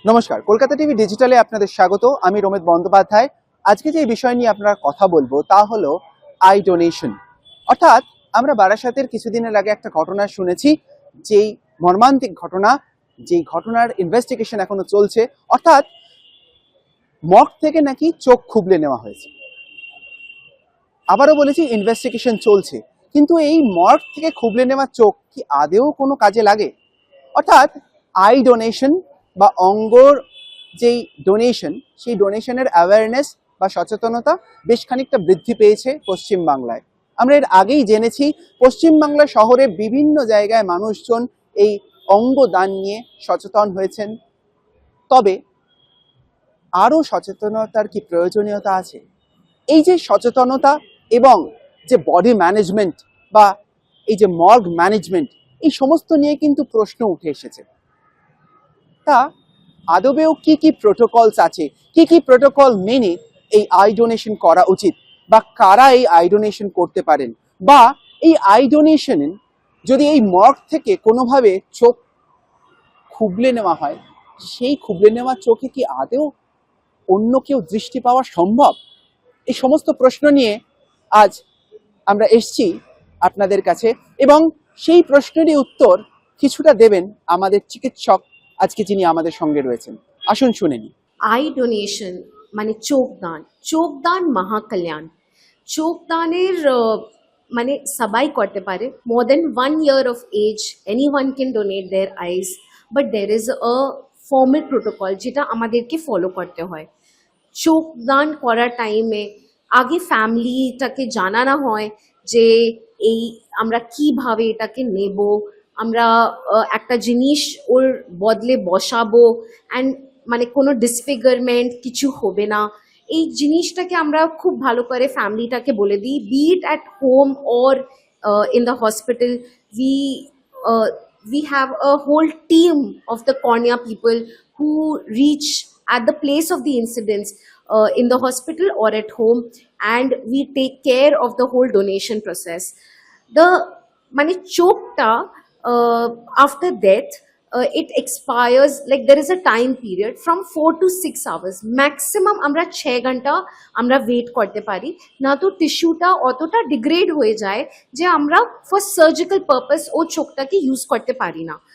নমস্কার, কলকাতা টিভি ডিজিটালে আপনাদের স্বাগত। আমি রোমিত বন্দ্যোপাধ্যায়। আজকে যে বিষয় নিয়ে আপনারা কথা বলবো তা হলো আই ডোনেশন। অর্থাৎ আমরা বারাসাতের কিছুদিনের আগে একটা ঘটনা শুনেছি, যেই মর্মান্তিক ঘটনা, যেই ঘটনার ইনভেস্টিগেশন এখনো চলছে। অর্থাৎ মর্গ থেকে নাকি চোখ খুবলে নেওয়া হয়েছে। আবারও বলেছি, ইনভেস্টিগেশন চলছে, কিন্তু এই মর্গ থেকে খুবলে নেওয়া চোখ কি আদেও কোনো কাজে লাগে? অর্থাৎ আই ডোনেশন বা অঙ্গর যেই ডোনেশন, সেই ডোনেশনের অ্যাওয়ারনেস বা সচেতনতা বেশ খানিকটা বৃদ্ধি পেয়েছে পশ্চিমবাংলায়। আমরা এর আগেই জেনেছি, পশ্চিমবাংলা শহরে বিভিন্ন জায়গায় মানুষজন এই অঙ্গ দান নিয়ে সচেতন হয়েছেন। তবে আরও সচেতনতার কি প্রয়োজনীয়তা আছে? এই যে সচেতনতা এবং যে বডি ম্যানেজমেন্ট বা এই যে মর্গ ম্যানেজমেন্ট, এই সমস্ত নিয়ে কিন্তু প্রশ্ন উঠে এসেছে। তা আদবেও কি কি প্রোটোকলস আছে, কি কি প্রোটোকল মেনে এই আই ডোনেশন করা উচিত, বা কারা এই আই ডোনেশন করতে পারেন, বা এই আই ডোনেশন যদি এই মর্গ থেকে কোনোভাবে চোখ খুবলে নেওয়া হয়, সেই খুবলে নেওয়া চোখে কি আদেও অন্য কেউ দৃষ্টি পাওয়া সম্ভব? এই সমস্ত প্রশ্ন নিয়ে আজ আমরা এসছি আপনাদের কাছে, এবং সেই প্রশ্নেরই উত্তর কিছুটা দেবেন আমাদের চিকিৎসক আজকে যিনি আমাদের সঙ্গে রয়েছেন। আসুন শুনে নিই। আই ডোনেশন মানে চোখদান মহাকল্যাণ। চোখদানের মানে সবাই করতে পারে। মোর দেন 1 year of age anyone can donate their eyes, but there is a formal protocol যেটা আমাদেরকে ফলো করতে হয়। চোখদান করার টাইমে আগে ফ্যামিলিটাকে জানানো হয় যে এই আমরা কিভাবে এটাকে নেব, আমরা একটা জিনিস ওর বদলে বসাবো, অ্যান্ড মানে কোনো ডিসফিগারমেন্ট কিছু হবে না। এই জিনিসটাকে আমরা খুব ভালো করে ফ্যামিলিটাকে বলে দিই, be it at home or in the hospital. We have a whole team of the cornea people who reach at the place of the incidents, in the hospital or at home, and we take care of the whole donation process. The মানে চোখটা after death, it expires, like there is a time period from 4 to 6 hours maximum আমরা 6 ঘন্টা আমরা wait করতে পারি, না তো টিস্যুটা অতটা ডিগ্রেড হয়ে যায় যে আমরা ফর সার্জিক্যাল পারপাস ও চোখটাকে ইউজ করতে পারি না।